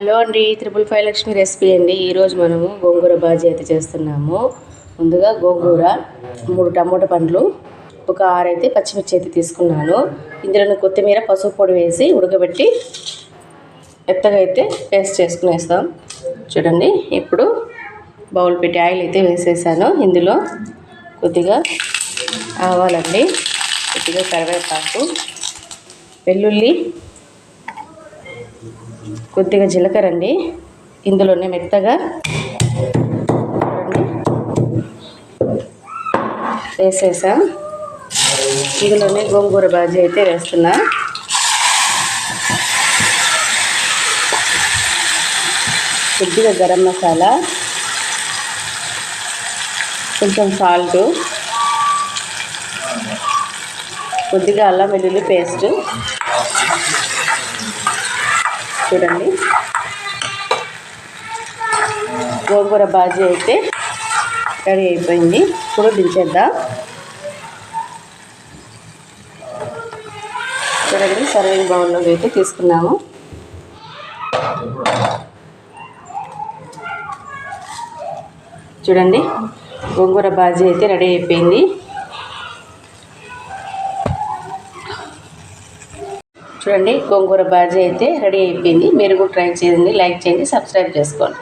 Hello అండి, 555 Lakshmi recipe అండి. ఈరోజు మనము గోంగూర బాజీ అయితే చేస్తున్నాము. ముందుగా గోంగూర, 3 టమోటా పండ్లు, ఒక 6 అయితే పచ్చిమిర్చి అయితే తీసుకున్నాను. ఇందులో కొత్తిమీర, పసుపు పొడి వేసి ఉడకబెట్టి మెత్తగా అయితే పేస్ట్ చేసుకునేస్తాం. చూడండి, ఇప్పుడు బౌల్ పెట్టి ఆయిల్ అయితే వేసేసాను. ఇందులో కొద్దిగా ఆవాలండి, కొద్దిగా కరివేపాకు, వెల్లుల్లి, కొద్దిగా జీలకర్ర అండి. ఇందులోనే మెత్తగా వేసేసా. ఇందులోనే గోంగూర బాజీ అయితే వేస్తున్నా. కొద్దిగా గరం మసాలా, కొంచెం సాల్ట్, కొద్దిగా అల్లం వెల్లుల్లి పేస్ట్. చూడండి, గోంగూర బాజీ అయితే రెడీ అయిపోయింది. ఇప్పుడు దించేద్దాం. చూడండి, సర్వింగ్ బౌల్లోకి అయితే తీసుకున్నాము. చూడండి, గోంగూర బాజీ అయితే రెడీ అయిపోయింది. చూడండి, గోంగూర బాజీ అయితే రెడీ అయిపోయింది. మీరు కూడా ట్రై చేయండి, లైక్ చేయండి, సబ్స్క్రైబ్ చేసుకోండి.